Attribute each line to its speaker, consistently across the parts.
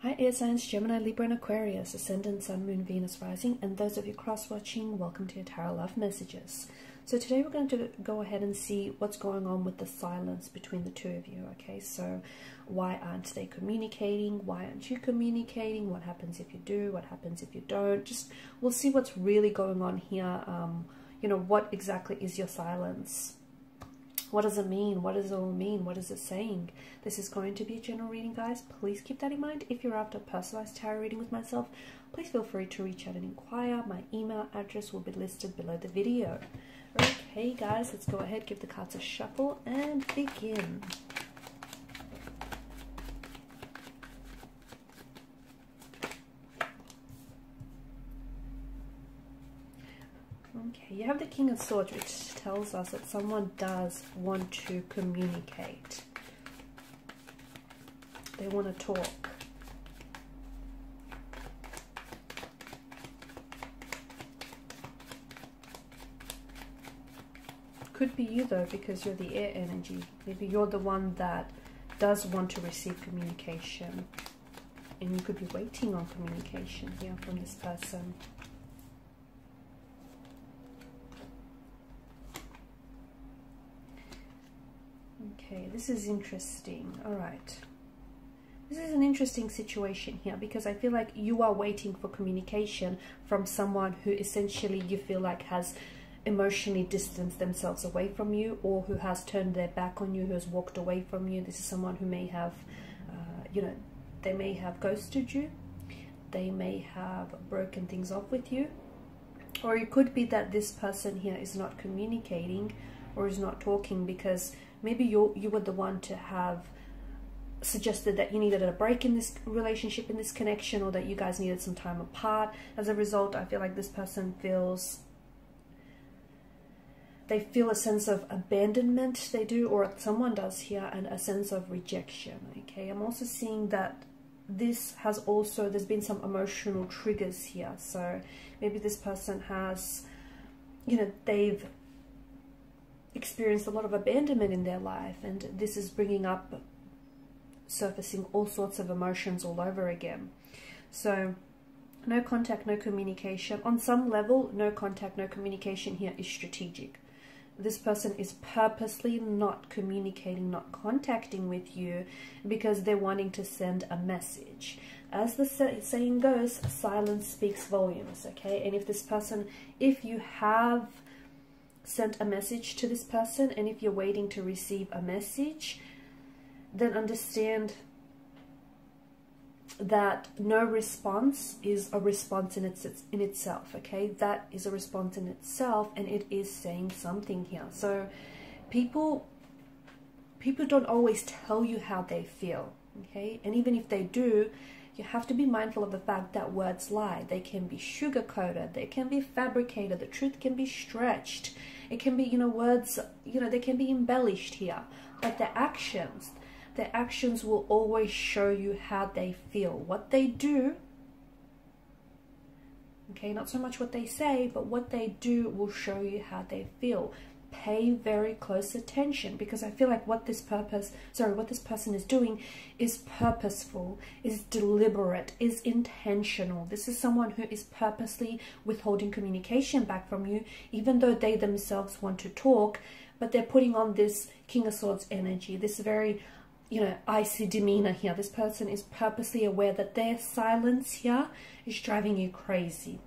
Speaker 1: Hi air signs, Gemini, Libra and Aquarius, Ascendant, Sun, Moon, Venus, Rising, and those of you cross-watching, welcome to your Tarot Love Messages. So today we're going to go ahead and see what's going on with the silence between the two of you, okay? So why aren't they communicating? Why aren't you communicating? What happens if you do? What happens if you don't? Just, we'll see what's really going on here. You know, what exactly is your silence? What does it mean? What does it all mean? What is it saying? This is going to be a general reading, guys. Please keep that in mind. If you're after a personalized tarot reading with myself, please feel free to reach out and inquire. My email address will be listed below the video. Okay, guys, let's go ahead, give the cards a shuffle and begin. Okay, you have the King of Swords, which tells us that someone does want to communicate. They want to talk. Could be you though, because you're the air energy. Maybe you're the one that does want to receive communication. And you could be waiting on communication here from this person. Okay, this is interesting. All right. This is an interesting situation here because I feel like you are waiting for communication from someone who essentially you feel like has emotionally distanced themselves away from you, or who has turned their back on you, who has walked away from you. This is someone who may have, you know, they may have ghosted you. They may have broken things off with you. Or it could be that this person here is not communicating or is not talking because maybe you were the one to have suggested that you needed a break in this relationship, in this connection, or that you guys needed some time apart. As a result, I feel like this person feels, they feel a sense of abandonment, they do, or someone does here, and a sense of rejection, okay? I'm also seeing that this has also, there's been some emotional triggers here. So maybe this person has, you know, they've experienced a lot of abandonment in their life, and this is bringing up, surfacing all sorts of emotions all over again. So no contact, no communication. On some level, no contact, no communication here is strategic. This person is purposely not communicating, not contacting with you because they're wanting to send a message. As the saying goes, silence speaks volumes, okay? And if this person, if you have sent a message to this person and if you're waiting to receive a message, then understand that no response is a response in itself, okay? That is a response in itself, and it is saying something here. So people don't always tell you how they feel, okay? And even if they do, you have to be mindful of the fact that words lie. They can be sugar-coated, they can be fabricated, the truth can be stretched. It can be, you know, words, you know, they can be embellished here. But their actions will always show you how they feel. What they do, okay, not so much what they say, but what they do will show you how they feel. Pay very close attention, because I feel like what this person is doing is purposeful, is deliberate, is intentional. This is someone who is purposely withholding communication back from you, even though they themselves want to talk, but they're putting on this King of Swords energy, this very, you know, icy demeanor here. This person is purposely aware that their silence here is driving you crazy.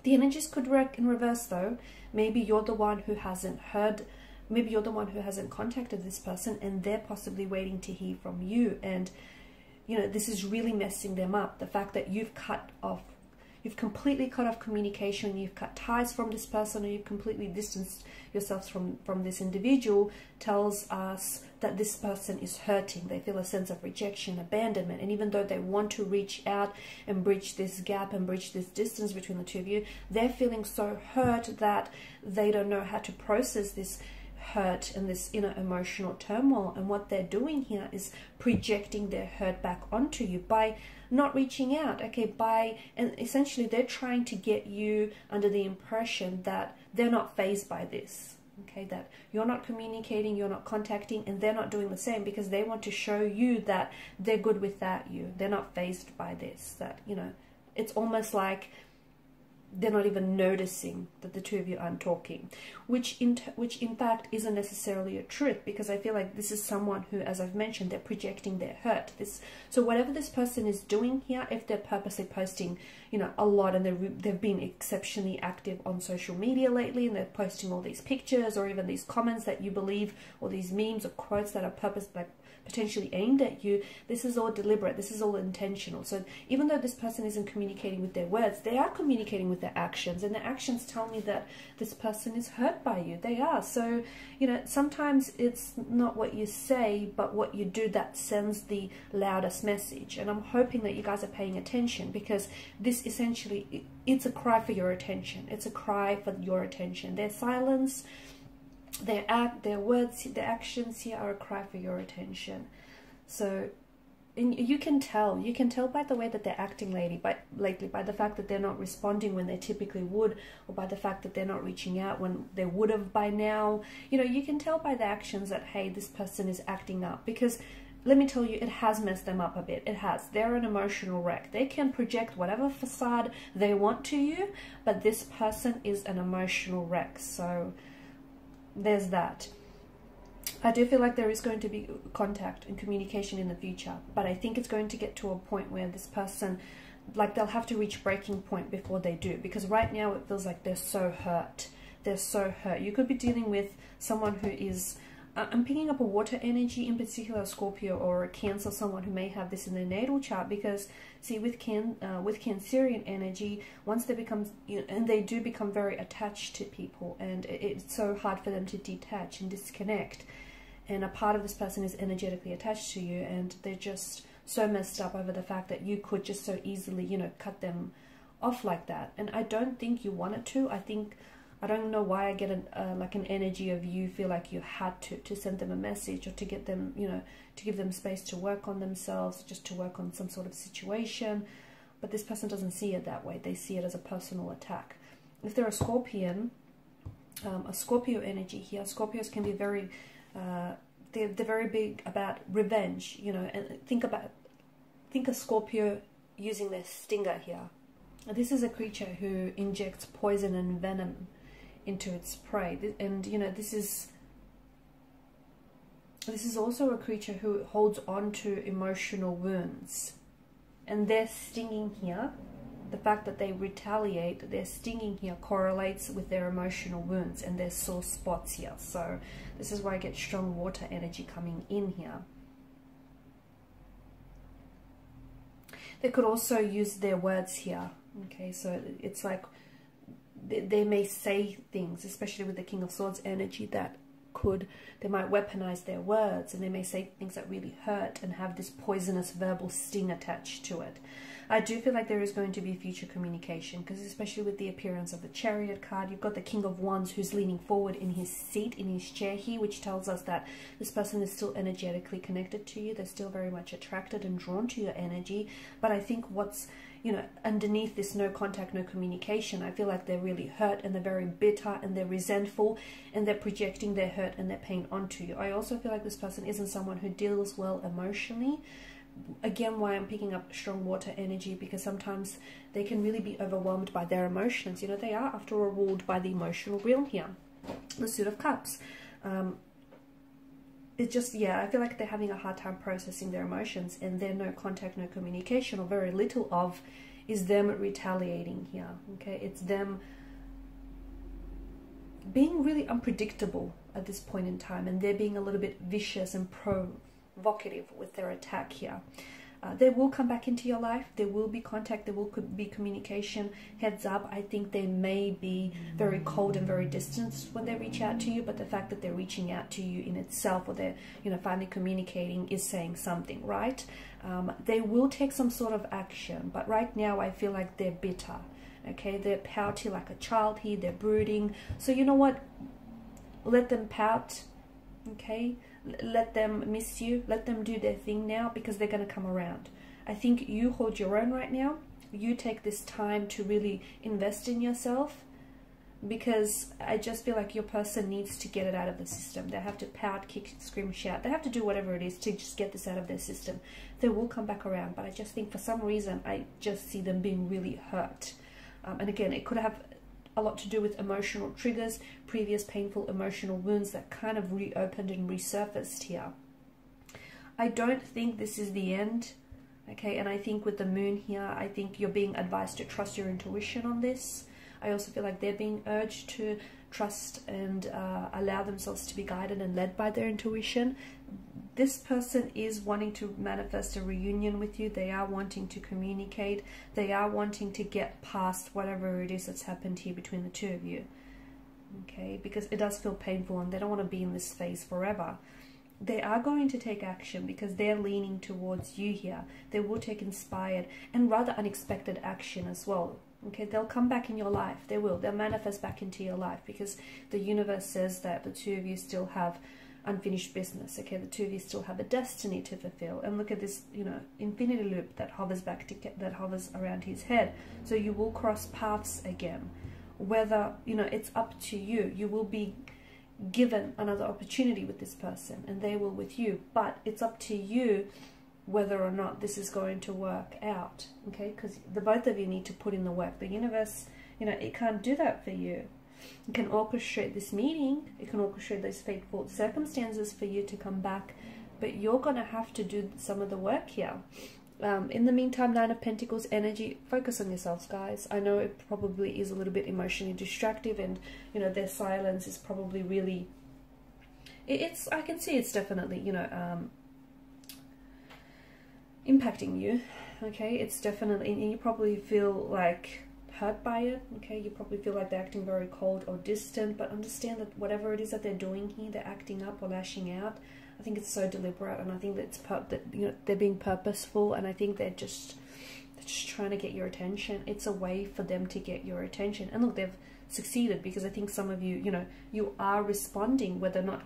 Speaker 1: The energies could work in reverse though. Maybe you're the one who hasn't heard, maybe you're the one who hasn't contacted this person and they're possibly waiting to hear from you. And, you know, this is really messing them up. The fact that you've completely cut off communication, you've cut ties from this person, or you've completely distanced yourselves from this individual, tells us that this person is hurting. They feel a sense of rejection, abandonment, and even though they want to reach out and bridge this gap and bridge this distance between the two of you, they're feeling so hurt that they don't know how to process this hurt and this inner emotional turmoil. And what they're doing here is projecting their hurt back onto you by not reaching out, okay? And essentially they're trying to get you under the impression that they're not fazed by this, Okay, that you're not communicating, you're not contacting, and they're not doing the same because they want to show you that they're good without you. They're not fazed by this. That, you know, it's almost like they're not even noticing that the two of you aren't talking, which in fact isn't necessarily a truth, because I feel like this is someone who, as I've mentioned, they're projecting their hurt. So whatever this person is doing here, if they're purposely posting, you know, a lot, and they've been exceptionally active on social media lately, and they're posting all these pictures or even these comments that you believe, or these memes or quotes that are potentially aimed at you, this is all deliberate, this is all intentional. So even though this person isn't communicating with their words, they are communicating with their actions, and their actions tell me that this person is hurt by you. They are. So, you know, sometimes it's not what you say, but what you do that sends the loudest message. And I'm hoping that you guys are paying attention, because this essentially, it's a cry for your attention. It's a cry for your attention. Their silence, their words, their actions here are a cry for your attention. So, and you can tell by the way that they're acting lately, by the fact that they're not responding when they typically would, or by the fact that they're not reaching out when they would have by now. You know, you can tell by the actions that, hey, this person is acting up, because let me tell you, it has messed them up a bit. It has. They're an emotional wreck. They can project whatever facade they want to you, but this person is an emotional wreck. So there's that. I do feel like there is going to be contact and communication in the future, but I think it's going to get to a point where this person, like, they'll have to reach breaking point before they do, because right now it feels like they're so hurt. They're so hurt. You could be dealing with someone who is, I'm picking up a water energy, in particular a Scorpio or a Cancer, someone who may have this in their natal chart, because see, with Cancerian energy, once they become, you know, and they do become very attached to people, and it's so hard for them to detach and disconnect, and a part of this person is energetically attached to you, and they're just so messed up over the fact that you could just so easily, you know, cut them off like that. And I don't think you wanted to. I don't know why I get like an energy of you feel like you had to send them a message, or to get them, you know, to give them space to work on themselves, just to work on some sort of situation. But this person doesn't see it that way. They see it as a personal attack. If they're a Scorpion, a Scorpio energy here, Scorpios can be very, they're very big about revenge, you know, and think a Scorpio using their stinger here. This is a creature who injects poison and venom into its prey, and you know, this is also a creature who holds on to emotional wounds, and their stinging here, the fact that they retaliate, their stinging here correlates with their emotional wounds and their sore spots here. So this is why I get strong water energy coming in here. They could also use their words here. Okay, so it's like they may say things, especially with the King of Swords energy, that they might weaponize their words, and they may say things that really hurt and have this poisonous verbal sting attached to it. I do feel like there is going to be future communication, because especially with the appearance of the Chariot card, you've got the King of Wands who's leaning forward in his seat, in his chair here, which tells us that this person is still energetically connected to you. They're still very much attracted and drawn to your energy. But I think what's, you know, underneath this no contact, no communication, I feel like they're really hurt, and they're very bitter, and they're resentful, and they're projecting their hurt and their pain onto you. I also feel like this person isn't someone who deals well emotionally. Again, why I'm picking up strong water energy, because sometimes they can really be overwhelmed by their emotions. You know, they are, after all, ruled by the emotional realm here. The Suit of Cups. It's just, yeah, I feel like they're having a hard time processing their emotions, and their no contact, no communication, or very little of, is them retaliating here. Okay, it's them being really unpredictable at this point in time, and they're being a little bit vicious and provocative with their attack here. They will come back into your life. There will be contact. There will be communication. Heads up, I think they may be very cold and very distant when they reach out to you, but the fact that they're reaching out to you in itself, or they're, you know, finally communicating, is saying something, right? They will take some sort of action, but right now I feel like they're bitter. Okay, they're pouty like a child here. They're brooding. So you know what? Let them pout. Okay, let them miss you, let them do their thing now, because they're going to come around. I think you hold your own right now. You take this time to really invest in yourself, because I just feel like your person needs to get it out of the system. They have to pout, kick, scream, shout. They have to do whatever it is to just get this out of their system. They will come back around, but I just think for some reason I just see them being really hurt. And again, it could have a lot to do with emotional triggers, previous painful emotional wounds that kind of reopened and resurfaced here. I don't think this is the end, okay? And I think with the moon here, I think you're being advised to trust your intuition on this. I also feel like they're being urged to trust and allow themselves to be guided and led by their intuition. This person is wanting to manifest a reunion with you. They are wanting to communicate. They are wanting to get past whatever it is that's happened here between the two of you, okay? Because it does feel painful and they don't want to be in this phase forever. They are going to take action because they're leaning towards you here. They will take inspired and rather unexpected action as well. Okay, they'll come back in your life. They will. They'll manifest back into your life because the universe says that the two of you still have unfinished business. Okay, the two of you still have a destiny to fulfill. And look at this, you know, infinity loop that hovers back to that hovers around his head. So you will cross paths again. Whether, you know, it's up to you. You will be given another opportunity with this person and they will with you, but it's up to you whether or not this is going to work out, okay? Because the both of you need to put in the work. The universe, you know, it can't do that for you. It can orchestrate this meeting, it can orchestrate those fateful circumstances for you to come back, but you're gonna have to do some of the work here. In the meantime, Nine of Pentacles energy, focus on yourselves, guys. I know it probably is a little bit emotionally distractive and, you know, their silence is probably really, I can see it's definitely, you know, impacting you, okay? It's definitely, and you probably feel like hurt by it, okay? You probably feel like they're acting very cold or distant, but understand that whatever it is that they're doing here, they're acting up or lashing out, I think it's so deliberate, and I think that you know, they're being purposeful, and I think they're just trying to get your attention. It's a way for them to get your attention. And look, they've succeeded because I think some of you, you know, you are responding, whether or not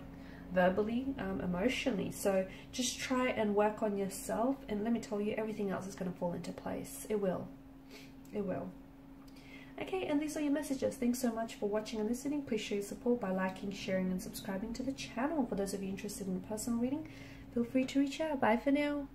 Speaker 1: verbally, emotionally. So just try and work on yourself, and let me tell you, everything else is going to fall into place. It will. It will. Okay, and these are your messages. Thanks so much for watching and listening. Please show your support by liking, sharing, and subscribing to the channel. For those of you interested in a personal reading, feel free to reach out. Bye for now.